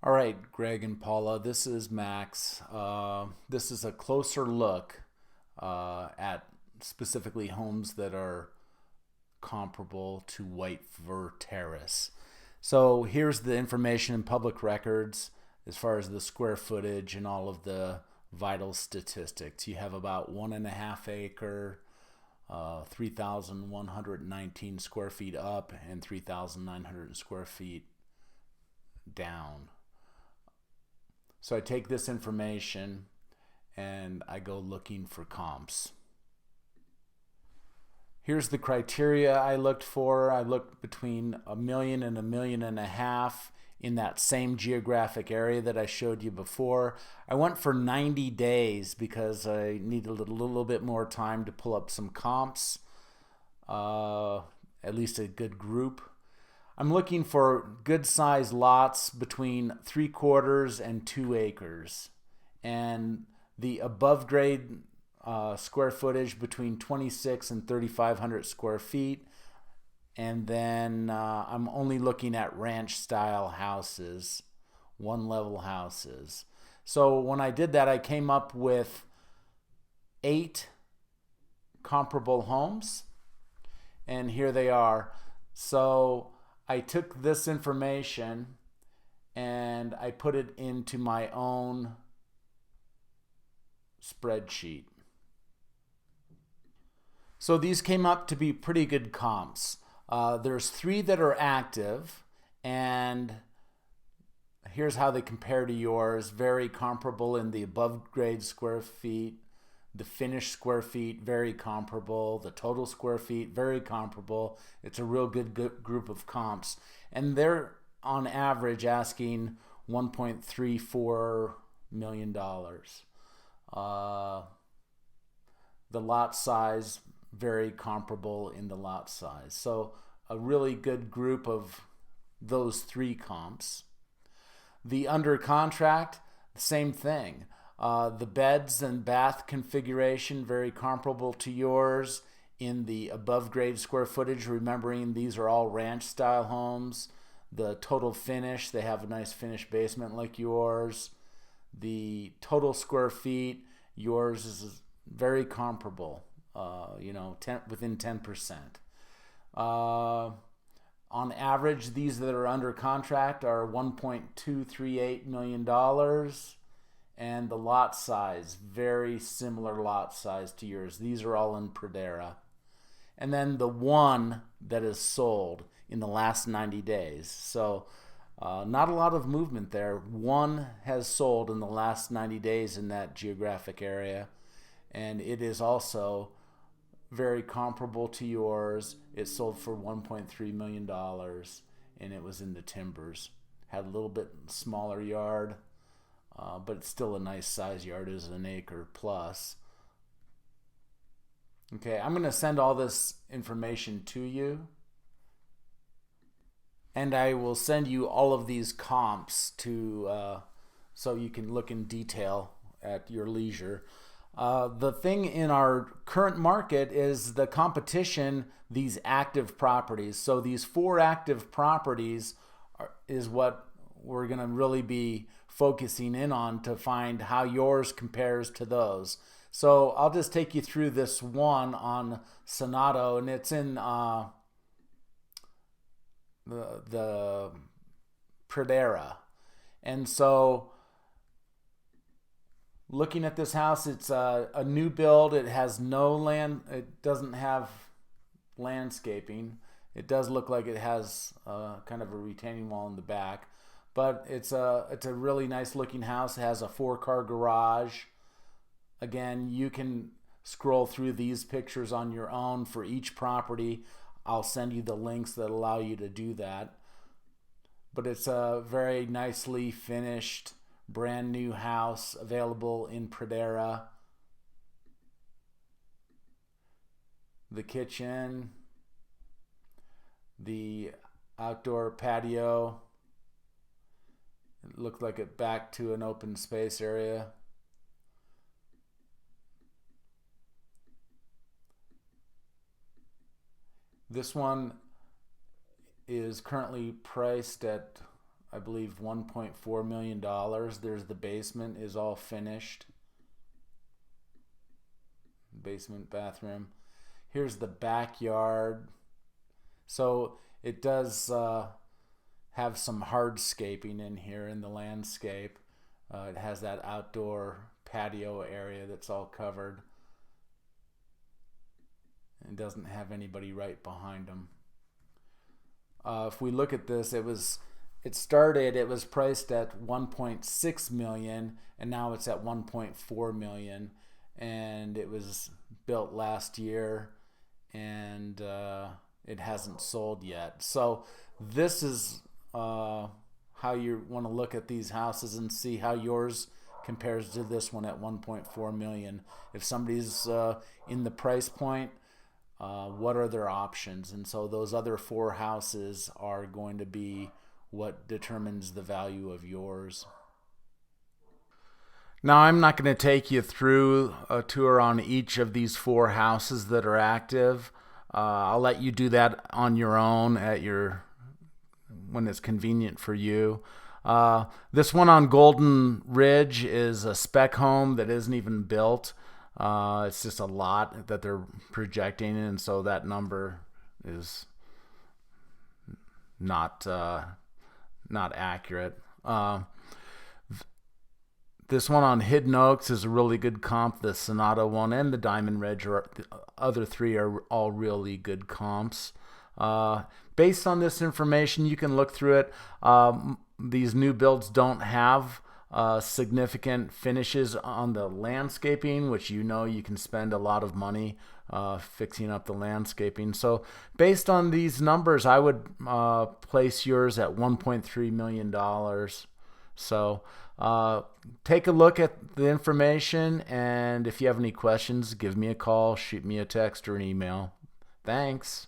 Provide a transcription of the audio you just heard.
All right, Greg and Paula, this is Max. This is a closer look at specifically homes that are comparable to White Fir Terrace. So here's the information in public records as far as the square footage and all of the vital statistics. You have about 1.5 acre, 3,119 square feet up, and 3,900 square feet down. So I take this information and I go looking for comps. Here's the criteria I looked for. I looked between a million and 1.5 million in that same geographic area that I showed you before. I went for 90 days because I needed a little bit more time to pull up some comps, at least a good group. I'm looking for good sized lots between 3/4 and 2 acres. And the above grade square footage between 26 and 3,500 square feet. And then I'm only looking at ranch style houses, one level houses. So when I did that, I came up with 8 comparable homes. And here they are. So I took this information and I put it into my own spreadsheet. So these came up to be pretty good comps. There's 3 that are active, and here's how they compare to yours. Very comparable in the above grade square feet. The finished square feet, very comparable. The total square feet, very comparable. It's a real good group of comps. And they're on average asking $1.34 million. Uh, the lot size, very comparable in the lot size. So a really good group of those 3 comps. The under contract, same thing. The beds and bath configuration, very comparable to yours in the above grade square footage, remembering these are all ranch style homes. The total finish, they have a nice finished basement like yours. The total square feet, yours is very comparable, within 10%. On average, these that are under contract are $1.238 million. And the lot size, very similar lot size to yours. These are all in Pradera. And then the one that is sold in the last 90 days. So not a lot of movement there. One has sold in the last 90 days in that geographic area. And it is also very comparable to yours. It sold for $1.3 million and it was in the timbers. Had a little bit smaller yard, but it's still a nice size yard. It is an acre plus. Okay, I'm going to send all this information to you, and I will send you all of these comps so you can look in detail at your leisure. The thing in our current market is the competition, these active properties. So these 4 active properties is what we're going to really be focusing in on to find how yours compares to those. So I'll just take you through this one on Sonato, and it's in the Pradera. And so looking at this house, it's a new build. It has no land. It doesn't have landscaping. It does look like it has kind of a retaining wall in the back, but it's a really nice looking house. It has a 4-car garage. Again, you can scroll through these pictures on your own for each property. I'll send you the links that allow you to do that. But it's a very nicely finished, brand new house available in Pradera. The kitchen, the outdoor patio. It looked like it back to an open space area. This one is currently priced at I believe $1.4 million. There's the basement is all finished. Basement, bathroom. Here's the backyard. So it does have some hardscaping in here in the landscape. It has that outdoor patio area that's all covered. It doesn't have anybody right behind them. If we look at this, it was priced at 1.6 million, and now it's at 1.4 million, and it was built last year, and it hasn't sold yet. So this is how you want to look at these houses and see how yours compares to this one at 1.4 million. If somebody's in the price point, what are their options? And so those other 4 houses are going to be what determines the value of yours. Now, I'm not going to take you through a tour on each of these 4 houses that are active. I'll let you do that on your own when it's convenient for you. This one on Golden Ridge is a spec home that isn't even built. It's just a lot that they're projecting, and so that number is not accurate. This one on Hidden Oaks is a really good comp. The Sonata one and the Diamond Ridge, the other 3 are all really good comps. Based on this information, you can look through it. These new builds don't have significant finishes on the landscaping, which you can spend a lot of money fixing up the landscaping. So based on these numbers, I would place yours at $1.3 million. So take a look at the information, and if you have any questions, give me a call, shoot me a text or an email. Thanks.